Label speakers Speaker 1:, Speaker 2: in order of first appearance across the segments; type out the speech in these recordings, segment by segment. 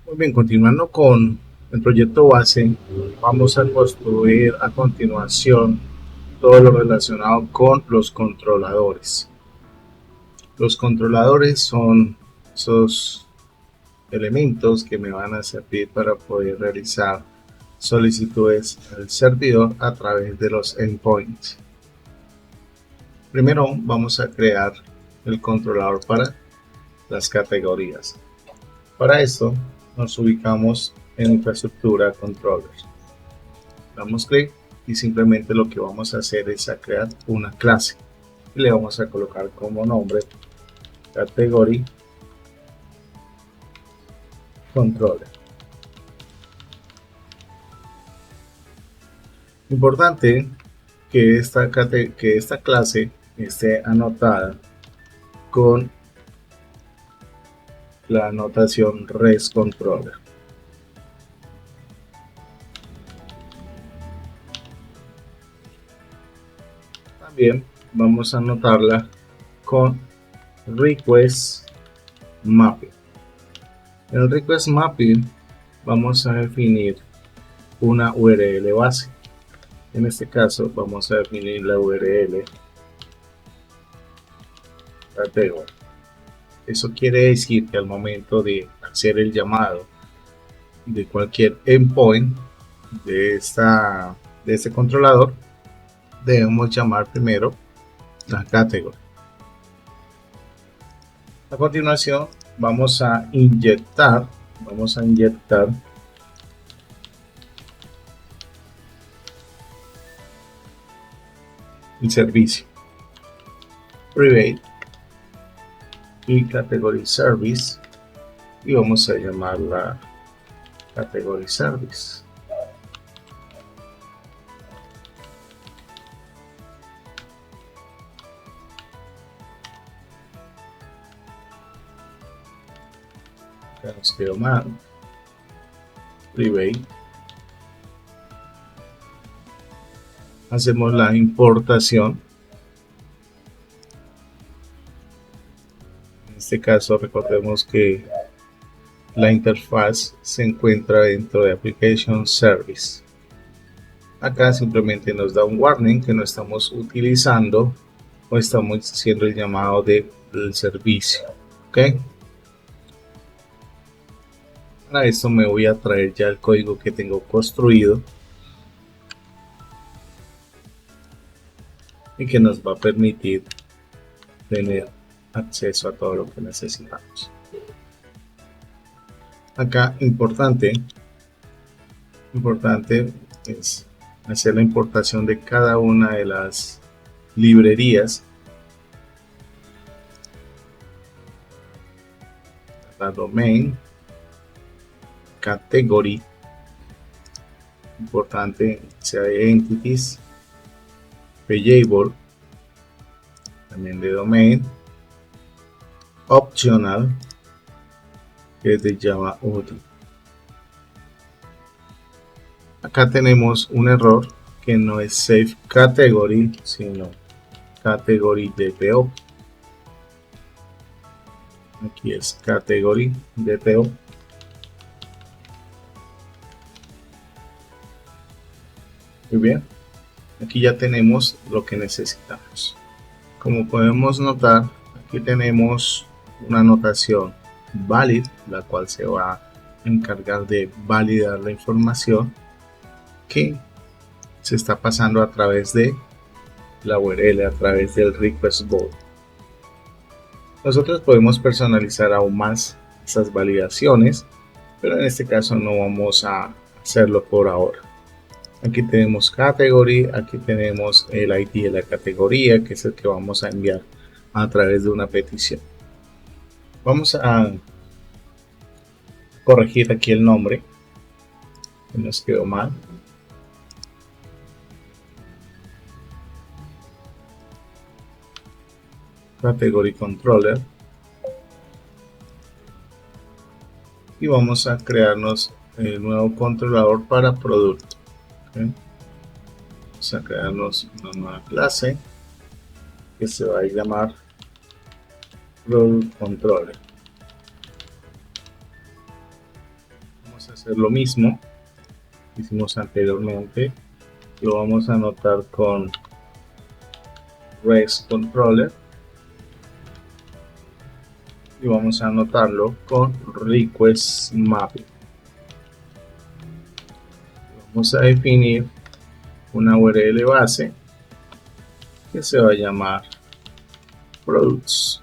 Speaker 1: Muy bien, continuando con el proyecto base, vamos a construir a continuación todo lo relacionado con los controladores. Los controladores son esos elementos que me van a servir para poder realizar solicitudes al servidor a través de los endpoints. Primero vamos a crear el controlador para las categorías. Para esto nos ubicamos en infraestructura controller. Damos clic y simplemente lo que vamos a hacer es a crear una clase y le vamos a colocar como nombre category controller. Importante que esta clase esté anotada con la anotación res controller. También vamos a anotarla con request mapping. En el request mapping vamos a definir una URL base. En este caso vamos a definir la URL category. Eso quiere decir que al momento de hacer el llamado de cualquier endpoint de este controlador, debemos llamar primero la category. A continuación vamos a inyectar el servicio private y category service y vamos a llamarla category service. Ya nos quedó mal. Private. Hacemos la importación. En este caso recordemos que la interfaz se encuentra dentro de Application Service. Acá simplemente nos da un warning que no estamos utilizando o estamos haciendo el llamado del servicio. ¿Ok? Para esto me voy a traer ya el código que tengo construido y que nos va a permitir tener acceso a todo lo que necesitamos. Acá importante es hacer la importación de cada una de las librerías, la domain, category, importante sea de entities, payable, también de domain, optional, que es de Java UDI. Acá tenemos un error que no es save category, sino category DPO. Aquí es category DPO. Muy bien, aquí ya tenemos lo que necesitamos. Como podemos notar, aquí tenemos una anotación valid, la cual se va a encargar de validar la información que se está pasando a través de la URL, a través del request body. Nosotros podemos personalizar aún más esas validaciones, pero en este caso no vamos a hacerlo por ahora. Aquí tenemos category, aquí tenemos el ID de la categoría, que es el que vamos a enviar a través de una petición. Vamos a corregir aquí el nombre, que nos quedó mal. Category controller. Y vamos a crearnos el nuevo controlador para producto. ¿Okay? Vamos a crearnos una nueva clase que se va a llamar Product Controller. vamos a hacer lo mismo que hicimos anteriormente. Lo vamos a anotar con REST Controller y vamos a anotarlo con Request Mapping. Vamos a definir una URL base que se va a llamar Products.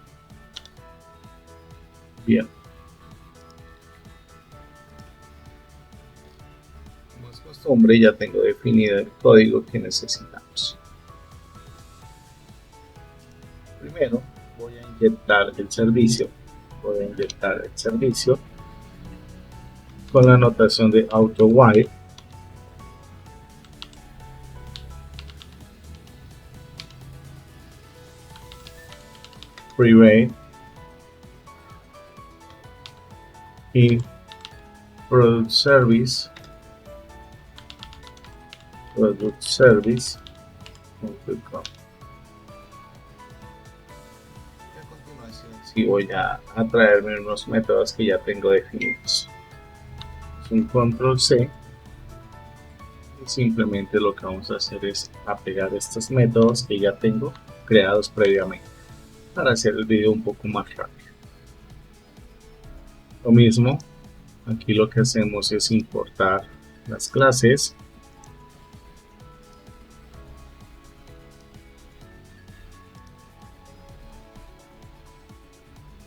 Speaker 1: Bien. Como es costumbre, ya tengo definido el código que necesitamos. Primero voy a inyectar el servicio. Con la anotación de auto while. Private y product service y voy a traerme unos métodos que ya tengo definidos. Es un control C y simplemente lo que vamos a hacer es apegar estos métodos que ya tengo creados previamente para hacer el video un poco más rápido. Lo mismo, aquí lo que hacemos es importar las clases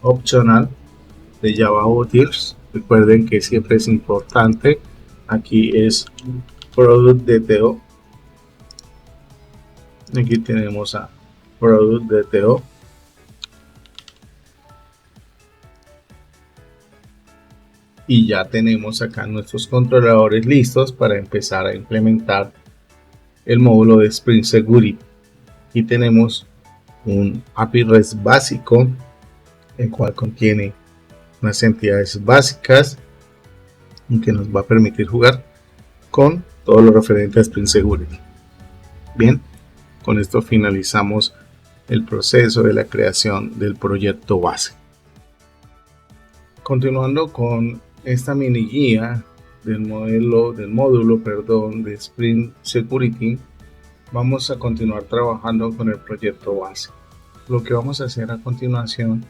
Speaker 1: opcional de Java Utils. Recuerden que siempre es importante, aquí es Product DTO, aquí tenemos a Product DTO, y ya tenemos acá nuestros controladores listos para empezar a implementar el módulo de Spring Security. Aquí tenemos un API REST básico, el cual contiene unas entidades básicas que nos va a permitir jugar con todo lo referente a Spring Security. Bien, con esto finalizamos el proceso de la creación del proyecto base. Continuando con esta mini guía del módulo de Spring Security, vamos a continuar trabajando con el proyecto base. Lo que vamos a hacer a continuación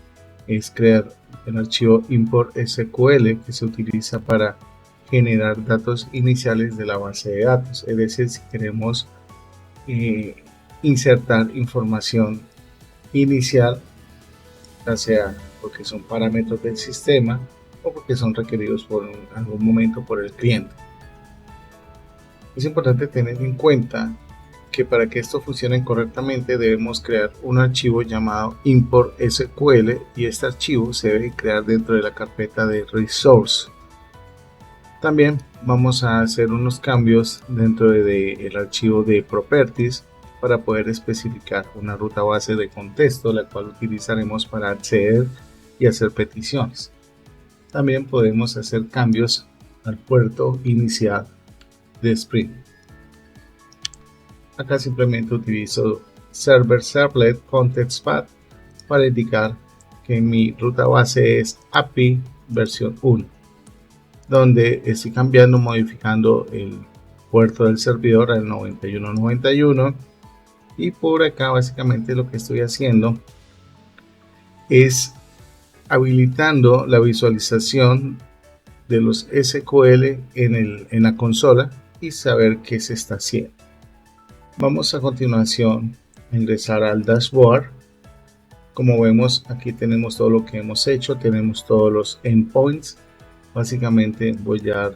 Speaker 1: es crear el archivo import SQL que se utiliza para generar datos iniciales de la base de datos, es decir, si queremos insertar información inicial, ya sea porque son parámetros del sistema o porque son requeridos por algún momento por el cliente. Es importante tener en cuenta que para que esto funcione correctamente debemos crear un archivo llamado import SQL y este archivo se debe crear dentro de la carpeta de resource. También vamos a hacer unos cambios dentro del archivo de properties para poder especificar una ruta base de contexto, la cual utilizaremos para acceder y hacer peticiones. También podemos hacer cambios al puerto inicial de Spring. Acá simplemente utilizo server servlet context path para indicar que mi ruta base es API versión 1, donde estoy cambiando, modificando el puerto del servidor al 9191, y por acá básicamente lo que estoy haciendo es habilitando la visualización de los SQL en la consola y saber qué se está haciendo. Vamos a continuación a ingresar al dashboard. Como vemos, aquí tenemos todo lo que hemos hecho, tenemos todos los endpoints. Básicamente voy a dar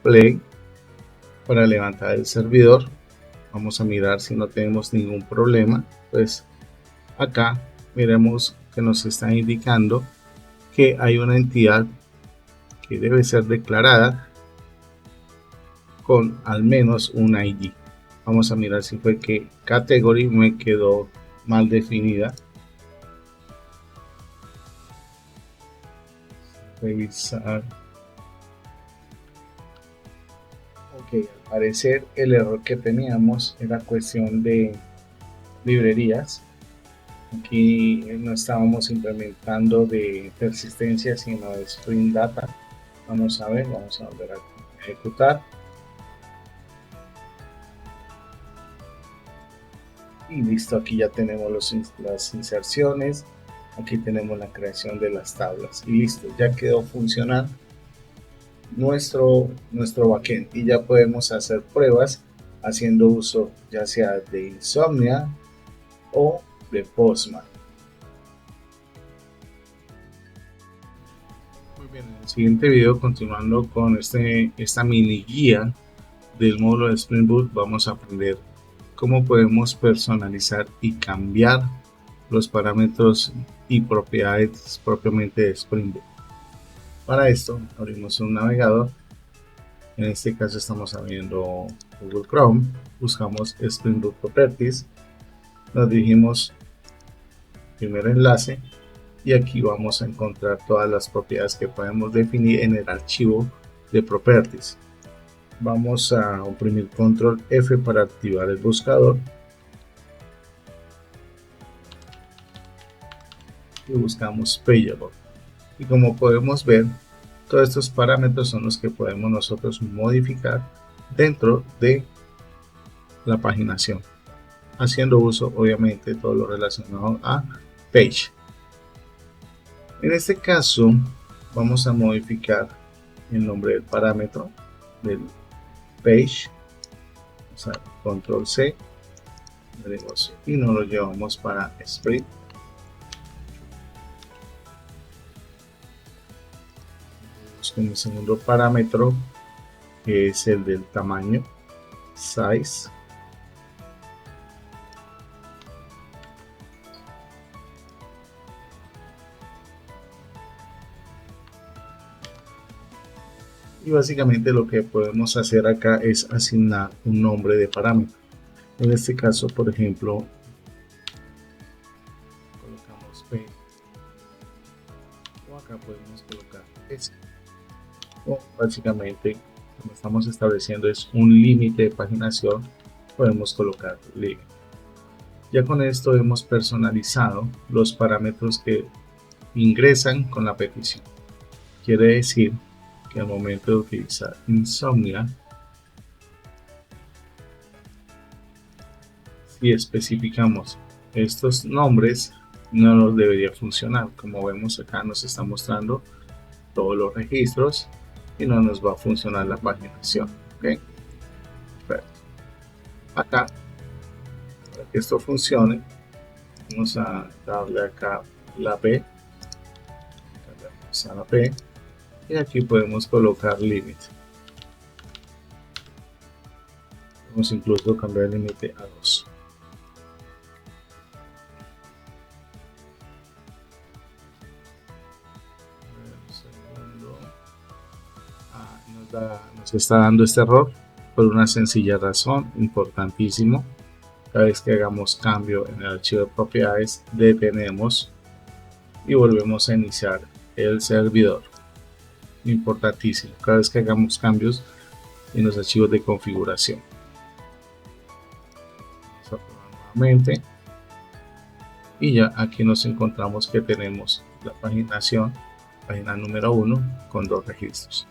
Speaker 1: play para levantar el servidor. Vamos a mirar si no tenemos ningún problema. Pues acá miremos que nos está indicando que hay una entidad que debe ser declarada con al menos un ID. Vamos a mirar si fue que category me quedó mal definida. Revisar. Ok, al parecer el error que teníamos era cuestión de librerías. Aquí no estábamos implementando de persistencia, sino de Spring Data. Vamos a ver, vamos a volver a ejecutar. Y listo, aquí ya tenemos las inserciones. Aquí tenemos la creación de las tablas. Y listo, ya quedó funcionando nuestro backend. Y ya podemos hacer pruebas haciendo uso ya sea de Insomnia o de Postman. Muy bien, en el siguiente video, continuando con esta mini guía del módulo de Spring Boot, vamos a aprender cómo podemos personalizar y cambiar los parámetros y propiedades propiamente de Spring Boot. Para esto abrimos un navegador, en este caso estamos abriendo Google Chrome, buscamos Spring Boot Properties, nos dirigimos al primer enlace y aquí vamos a encontrar todas las propiedades que podemos definir en el archivo de Properties. Vamos a oprimir control F para activar el buscador y buscamos Payable. Y como podemos ver, todos estos parámetros son los que podemos nosotros modificar dentro de la paginación, haciendo uso obviamente de todo lo relacionado a Page. En este caso vamos a modificar el nombre del parámetro del Page, o sea, control C y nos lo llevamos para Spring. Con el segundo parámetro, que es el del tamaño, size. Y básicamente lo que podemos hacer acá es asignar un nombre de parámetro. En este caso, por ejemplo, colocamos P, o acá podemos colocar S. O básicamente, como estamos estableciendo es un límite de paginación, podemos colocar limit. Ya con esto hemos personalizado los parámetros que ingresan con la petición. Quiere decir que al momento de utilizar Insomnia, si especificamos estos nombres, no nos debería funcionar. Como vemos acá nos está mostrando todos los registros y no nos va a funcionar la paginación. ¿Okay? Acá, para que esto funcione, vamos a darle acá la P, a la P, y aquí podemos colocar limit. Podemos incluso cambiar el límite a 2. Nos está dando este error por una sencilla razón, importantísimo. Cada vez que hagamos cambio en el archivo de propiedades, detenemos y volvemos a iniciar el servidor. Importantísimo, cada vez que hagamos cambios en los archivos de configuración. Vamos a probar nuevamente y ya aquí nos encontramos que tenemos la paginación, página número 1 con 2 registros.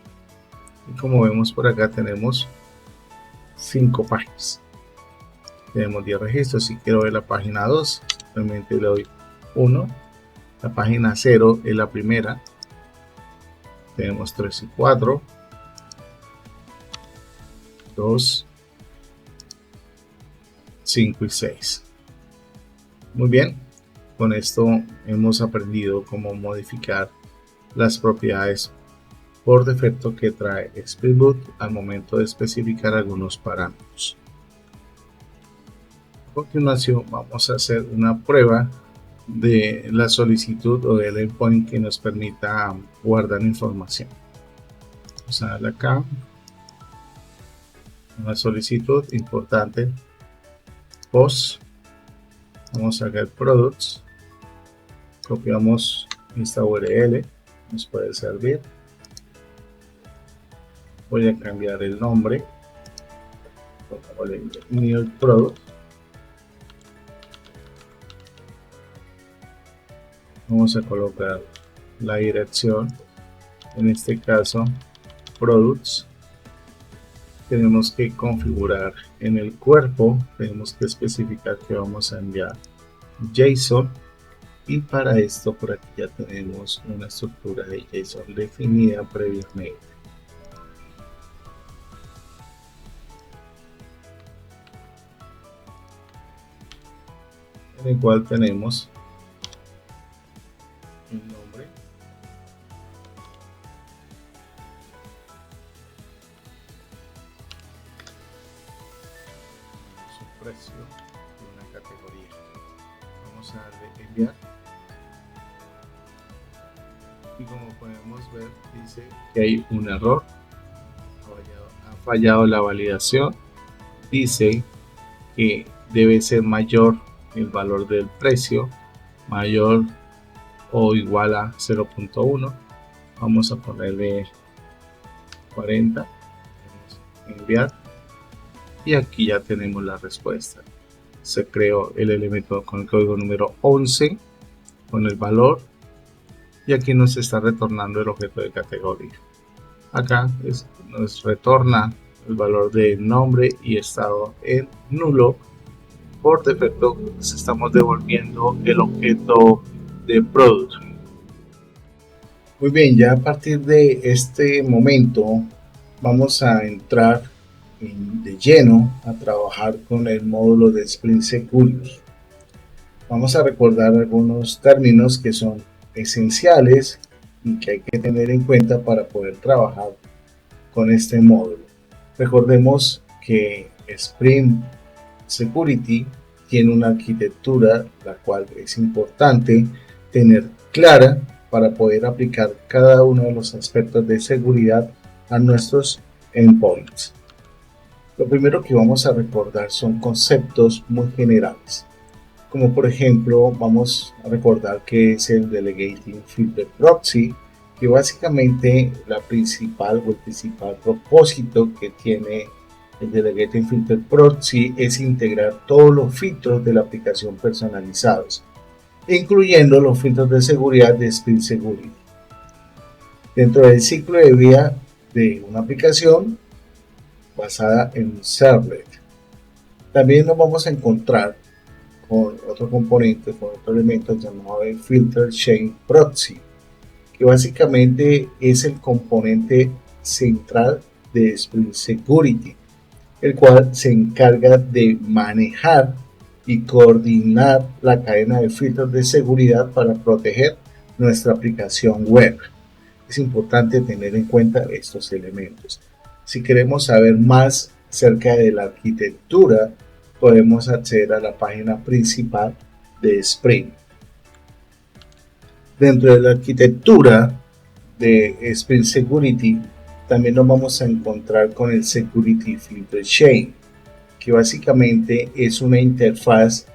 Speaker 1: Y como vemos por acá tenemos 5 páginas. Tenemos 10 registros. Si quiero ver la página 2, simplemente le doy 1. La página 0 es la primera. Tenemos 3 y 4. 2, 5 y 6. Muy bien. Con esto hemos aprendido cómo modificar las propiedades por defecto que trae Spring Boot al momento de especificar algunos parámetros. A continuación vamos a hacer una prueba de la solicitud o del endpoint que nos permita guardar información. Vamos a darle acá una solicitud importante, post, vamos a get products, copiamos esta URL, nos puede servir. Voy a cambiar el nombre como new product. Vamos a colocar la dirección en este caso products, tenemos que configurar en el cuerpo, tenemos que especificar que vamos a enviar JSON, y para esto por aquí ya tenemos una estructura de JSON definida previamente. En el cual tenemos el nombre, su precio y una categoría. Vamos a darle enviar y como podemos ver dice que hay un error, ha fallado la validación, dice que debe ser mayor el valor del precio, mayor o igual a 0.1. vamos a ponerle 40, enviar, y aquí ya tenemos la respuesta. Se creó el elemento con el código número 11 con el valor, y aquí nos está retornando el objeto de categoría. Acá nos retorna el valor de nombre y estado en nulo. Por defecto estamos devolviendo el objeto de product. Muy bien, ya a partir de este momento vamos a entrar de lleno a trabajar con el módulo de Spring Security. Vamos a recordar algunos términos que son esenciales y que hay que tener en cuenta para poder trabajar con este módulo. Recordemos que Spring Security tiene una arquitectura la cual es importante tener clara para poder aplicar cada uno de los aspectos de seguridad a nuestros endpoints. Lo primero que vamos a recordar son conceptos muy generales, como por ejemplo vamos a recordar que es el Delegating Filter Proxy, que básicamente el principal propósito que tiene el Delegating Filter Proxy es integrar todos los filtros de la aplicación personalizados, incluyendo los filtros de seguridad de Spring Security. Dentro del ciclo de vida de una aplicación basada en un servlet, también nos vamos a encontrar con otro componente, con otro elemento llamado el Filter Chain Proxy, que básicamente es el componente central de Spring Security, el cual se encarga de manejar y coordinar la cadena de filtros de seguridad para proteger nuestra aplicación web. Es importante tener en cuenta estos elementos. Si queremos saber más acerca de la arquitectura, podemos acceder a la página principal de Spring. Dentro de la arquitectura de Spring Security también nos vamos a encontrar con el Security Filter Chain, que básicamente es una interfaz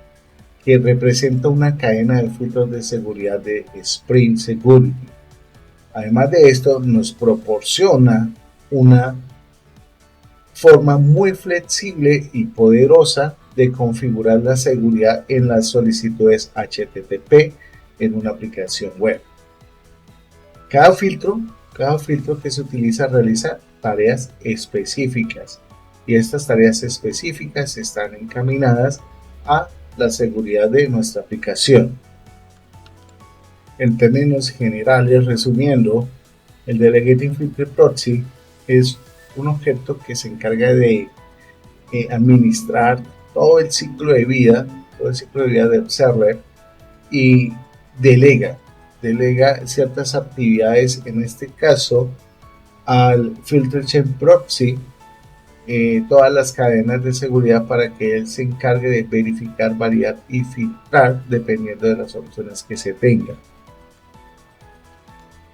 Speaker 1: que representa una cadena de filtros de seguridad de Spring Security. Además de esto, nos proporciona una forma muy flexible y poderosa de configurar la seguridad en las solicitudes HTTP en una aplicación web. Cada filtro que se utiliza realiza tareas específicas, y estas tareas específicas están encaminadas a la seguridad de nuestra aplicación. En términos generales, resumiendo, el Delegating Filter Proxy es un objeto que se encarga de administrar todo el ciclo de vida del server, y delega ciertas actividades, en este caso al Filter Chain Proxy, todas las cadenas de seguridad, para que él se encargue de verificar, validar y filtrar dependiendo de las opciones que se tengan.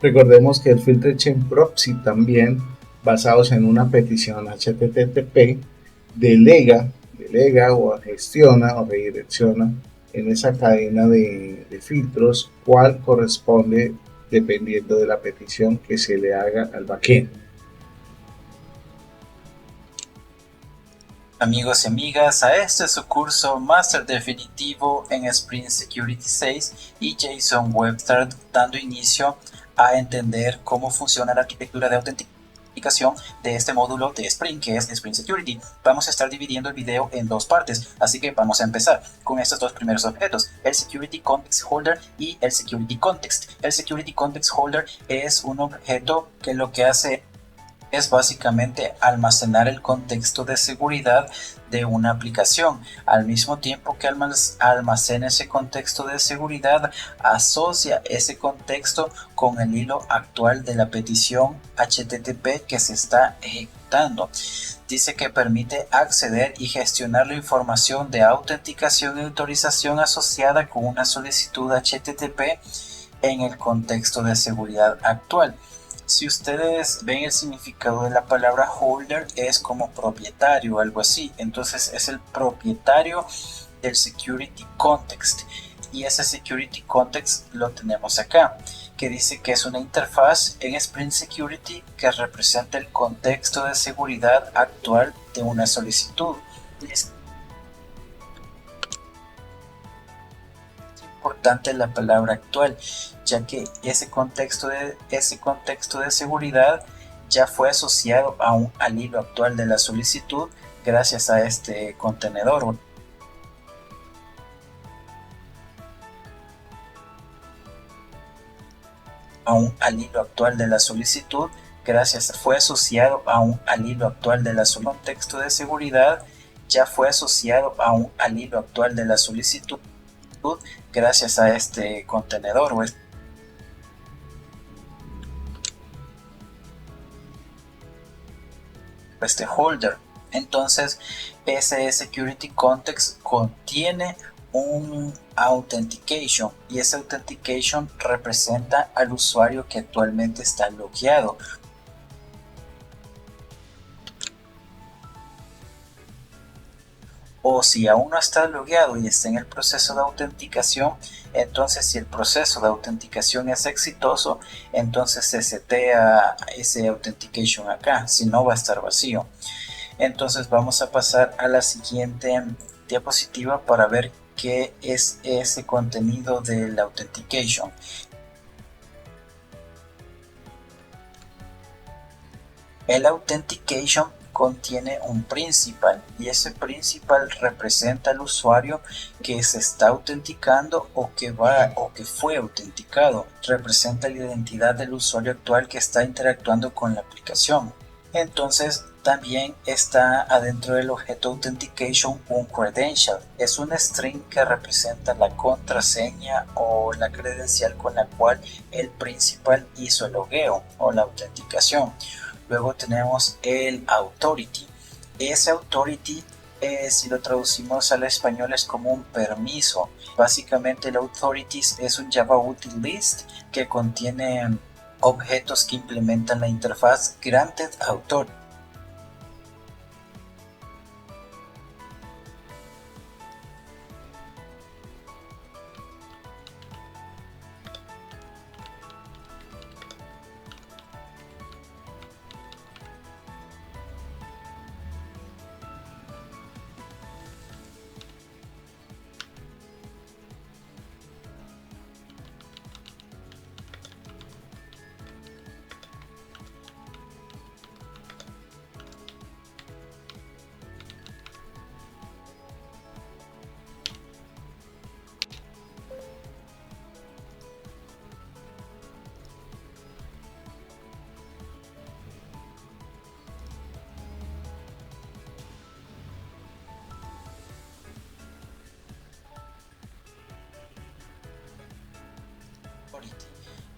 Speaker 1: Recordemos que el Filter Chain Proxy también, basados en una petición HTTP, delega o gestiona o redirecciona en esa cadena de filtros cuál corresponde dependiendo de la petición que se le haga al backend.
Speaker 2: Amigos y amigas, a este su curso Máster Definitivo en Spring Security 6 y JSON Web, dando inicio a entender cómo funciona la arquitectura de autenticación de este módulo de Spring, que es Spring Security. Vamos a estar dividiendo el video en dos partes, así que vamos a empezar con estos dos primeros objetos, el Security Context Holder y el Security Context. El Security Context Holder es un objeto que lo que hace es básicamente almacenar el contexto de seguridad de una aplicación. Al mismo tiempo que almacena ese contexto de seguridad, asocia ese contexto con el hilo actual de la petición HTTP que se está ejecutando. Dice que permite acceder y gestionar la información de autenticación y autorización asociada con una solicitud HTTP en el contexto de seguridad actual. Si ustedes ven el significado de la palabra holder, es como propietario o algo así. Entonces es el propietario del security context. Y ese security context lo tenemos acá, que dice que es una interfaz en Spring Security que representa el contexto de seguridad actual de una solicitud. Es importante la palabra actual, ya que ese contexto de seguridad ya fue asociado al hilo actual de la solicitud gracias a este contenedor. Al hilo actual de la solicitud fue asociado al hilo actual de la contexto de seguridad ya fue asociado al hilo actual de la solicitud gracias a este contenedor o este holder. Entonces ese security context contiene un authentication y ese authentication representa al usuario que actualmente está logueado. O si aún no está logueado y está en el proceso de autenticación, entonces si el proceso de autenticación es exitoso, entonces se setea ese authentication acá, si no va a estar vacío. Entonces vamos a pasar a la siguiente diapositiva para ver qué es ese contenido del authentication. El authentication contiene un principal y ese principal representa al usuario que se está autenticando o que fue autenticado. Representa la identidad del usuario actual que está interactuando con la aplicación. Entonces también está adentro del objeto authentication un credential. Es un string que representa la contraseña o la credencial con la cual el principal hizo el logueo o la autenticación. Luego tenemos el authority. Ese authority, si lo traducimos al español, es como un permiso. Básicamente el authority es un Java util list que contiene objetos que implementan la interfaz granted authority.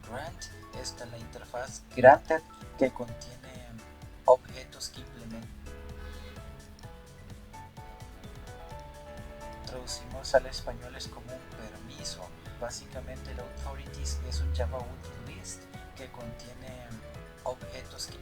Speaker 2: Grant está la interfaz granted que contiene objetos que implementan. Traducimos al español es como un permiso. Básicamente el authorities es un Java util list que contiene objetos que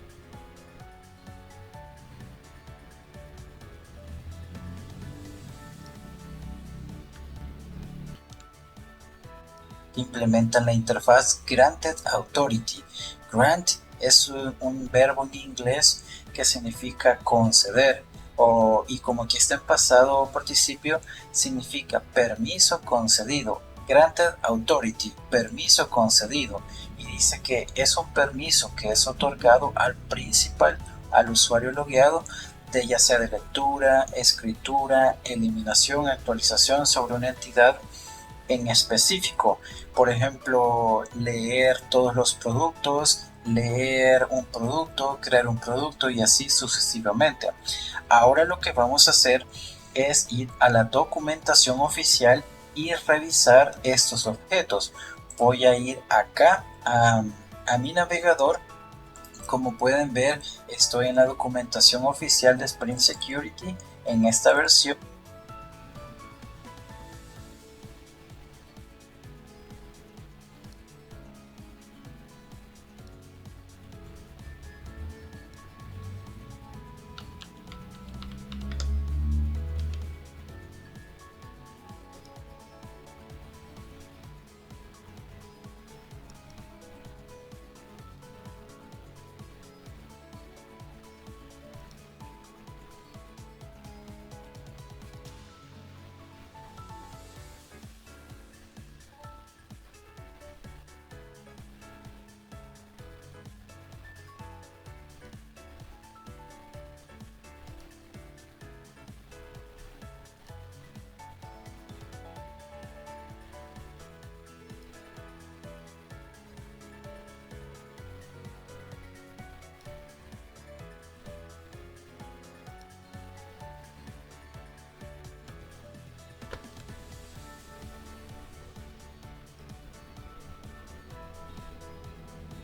Speaker 2: implementan la interfaz Granted Authority. Grant es un verbo en inglés que significa conceder y como aquí está en pasado participio, significa permiso concedido. Granted Authority, permiso concedido. Y dice que es un permiso que es otorgado al principal, al usuario logueado, de ya sea de lectura, escritura, eliminación, actualización sobre una entidad en específico. Por ejemplo, leer todos los productos, leer un producto, crear un producto y así sucesivamente. Ahora lo que vamos a hacer es ir a la documentación oficial y revisar estos objetos. Voy a ir acá a mi navegador. Como pueden ver, estoy en la documentación oficial de Spring Security en esta versión.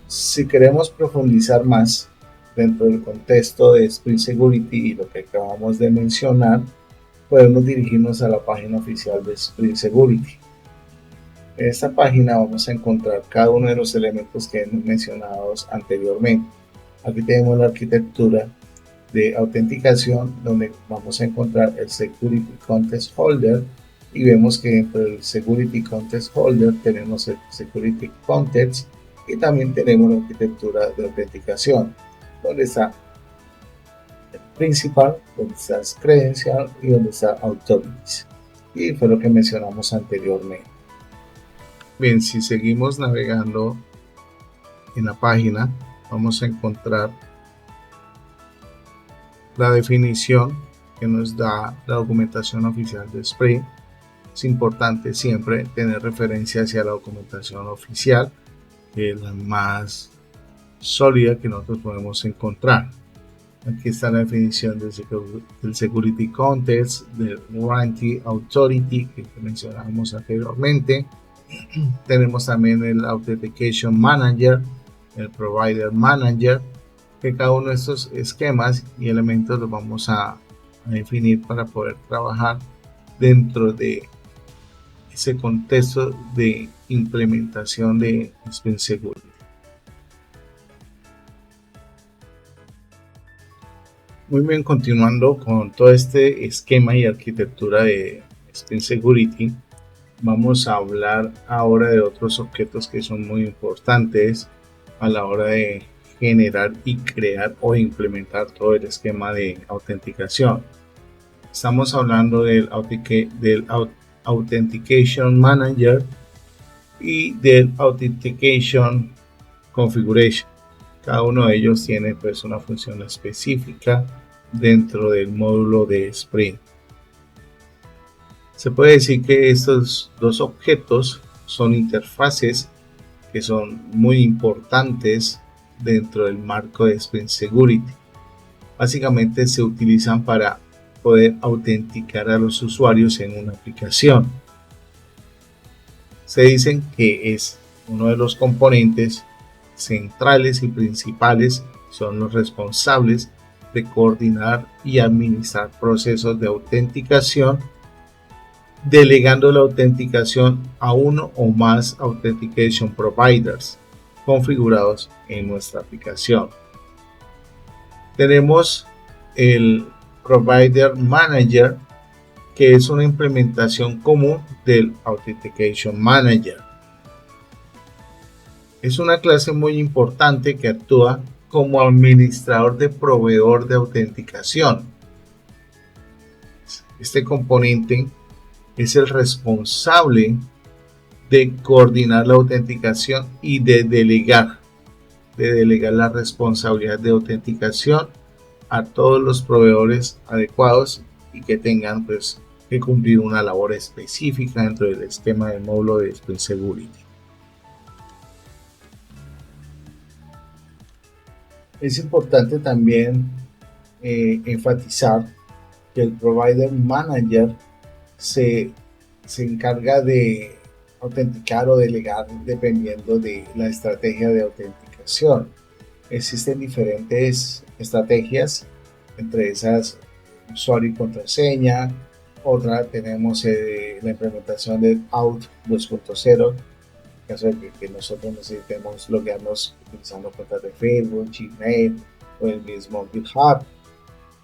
Speaker 1: Si queremos profundizar más dentro del contexto de Spring Security y lo que acabamos de mencionar, podemos dirigirnos a la página oficial de Spring Security. En esta página vamos a encontrar cada uno de los elementos que hemos mencionado anteriormente. Aquí tenemos la arquitectura de autenticación, donde vamos a encontrar el Security Context Holder, y vemos que dentro del Security Context Holder tenemos el Security Context y también tenemos la arquitectura de autenticación, donde está el principal, donde está el credential y donde está authorities, y fue lo que mencionamos anteriormente. Bien, si seguimos navegando en la página, vamos a encontrar la definición que nos da la documentación oficial de Spring. Es importante siempre tener referencia hacia la documentación oficial, que es la más sólida que nosotros podemos encontrar. Aquí está la definición del Security Context, del Warranty Authority que mencionamos anteriormente. Tenemos también el Authentication Manager, el Provider Manager, que cada uno de estos esquemas y elementos los vamos a definir para poder trabajar dentro de ese contexto de implementación de Spring Security. Muy bien, continuando con todo este esquema y arquitectura de Spring Security, vamos a hablar ahora de otros objetos que son muy importantes a la hora de generar y crear o implementar todo el esquema de autenticación. Estamos hablando del Authentication Manager y del Authentication Configuration. Cada uno de ellos tiene pues una función específica dentro del módulo de Spring. Se puede decir que estos dos objetos son interfaces que son muy importantes dentro del marco de Spring Security. Básicamente se utilizan para poder autenticar a los usuarios en una aplicación. Se dicen que es uno de los componentes centrales y principales, son los responsables de coordinar y administrar procesos de autenticación, delegando la autenticación a uno o más authentication providers configurados en nuestra aplicación. Tenemos el Provider Manager, que es una implementación común del Authentication Manager. Es una clase muy importante que actúa como administrador de proveedor de autenticación. Este componente es el responsable de coordinar la autenticación y de delegar la responsabilidad de autenticación a todos los proveedores adecuados y que tengan pues que cumplir una labor específica dentro del esquema del módulo de Spring Security. Es importante también enfatizar que el Provider Manager se encarga de autenticar o delegar dependiendo de la estrategia de autenticación. Existen diferentes estrategias, entre esas usuario y contraseña. Otra tenemos la implementación del Auth 2.0, en caso de que nosotros necesitemos loguearnos utilizando cuentas de Facebook, Gmail o el mismo GitHub.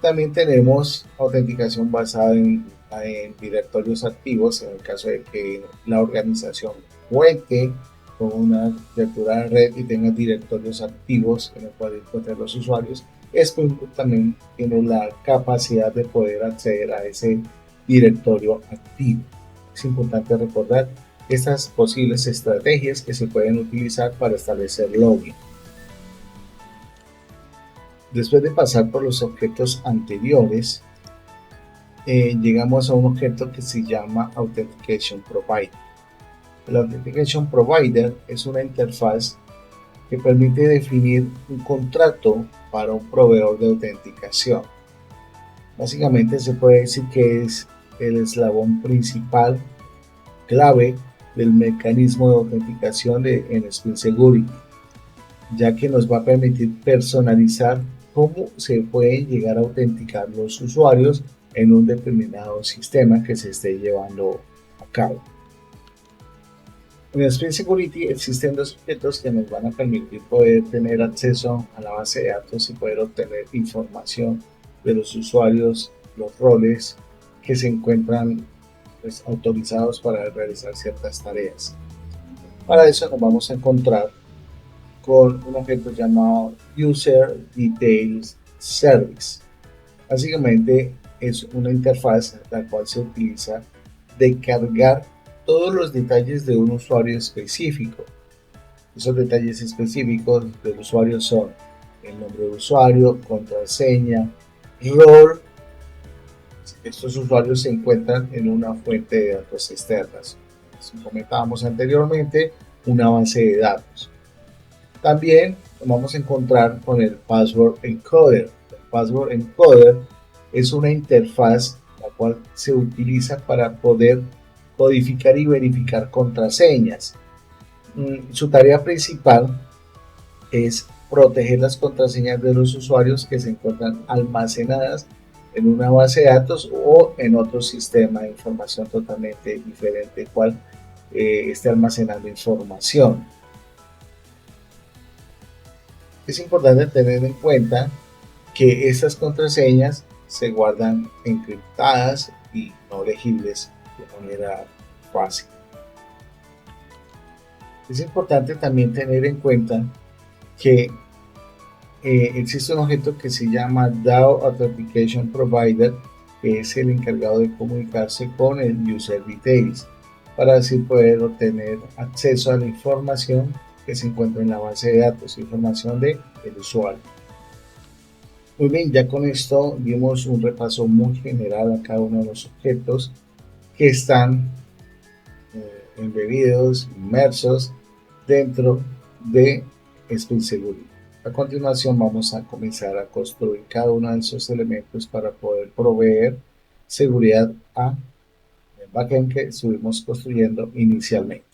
Speaker 1: También tenemos autenticación basada en directorios activos, en el caso de que la organización cuente con una apertura de red y tenga directorios activos en los cuales encontrar los usuarios. Esto también tiene la capacidad de poder acceder a ese directorio activo. Es importante recordar estas posibles estrategias que se pueden utilizar para establecer login. Después de pasar por los objetos anteriores, llegamos a un objeto que se llama Authentication Provider. El Authentication Provider es una interfaz que permite definir un contrato para un proveedor de autenticación. Básicamente se puede decir que es el eslabón principal, clave del mecanismo de autenticación en Spring Security, ya que nos va a permitir personalizar cómo se pueden llegar a autenticar los usuarios en un determinado sistema que se esté llevando a cabo. En Spring Security existen dos objetos que nos van a permitir poder tener acceso a la base de datos y poder obtener información de los usuarios, los roles que se encuentran pues, autorizados para realizar ciertas tareas. Para eso nos vamos a encontrar con un objeto llamado User Details Service. Básicamente es una interfaz la cual se utiliza de cargar todos los detalles de un usuario específico. Esos detalles específicos del usuario son el nombre de usuario, contraseña, rol. Estos usuarios se encuentran en una fuente de datos externas. Como comentábamos anteriormente, una base de datos. También nos vamos a encontrar con el Password Encoder. El Password Encoder es una interfaz la cual se utiliza para poder codificar y verificar contraseñas. Su tarea principal es proteger las contraseñas de los usuarios que se encuentran almacenadas en una base de datos o en otro sistema de información totalmente diferente, el cual esté almacenando información. Es importante tener en cuenta que estas contraseñas se guardan encriptadas y no legibles de manera fácil. Es importante también tener en cuenta que existe un objeto que se llama DAO Authentication Provider, que es el encargado de comunicarse con el User Details para así poder obtener acceso a la información que se encuentra en la base de datos, información del usuario. Muy bien, ya con esto dimos un repaso muy general a cada uno de los objetos que están embebidos, inmersos dentro de Spring Security. A continuación vamos a comenzar a construir cada uno de esos elementos para poder proveer seguridad a el backend que estuvimos construyendo inicialmente.